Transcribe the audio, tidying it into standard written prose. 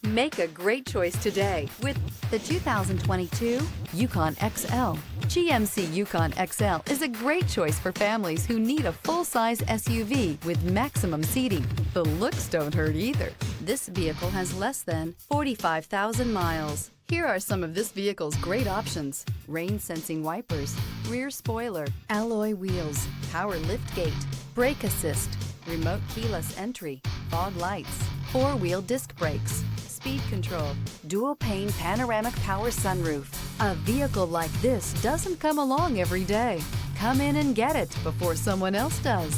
Make a great choice today with The 2022 Yukon XL. GMC Yukon XL is a great choice for families who need a full-size SUV with maximum seating. The looks don't hurt either. This vehicle has less than 45,000 miles. Here are some of this vehicle's great options: rain-sensing wipers, rear spoiler, alloy wheels, power liftgate, brake assist, remote keyless entry, fog lights, four-wheel disc brakes, speed control, dual-pane panoramic power sunroof. A vehicle like this doesn't come along every day. Come in and get it before someone else does.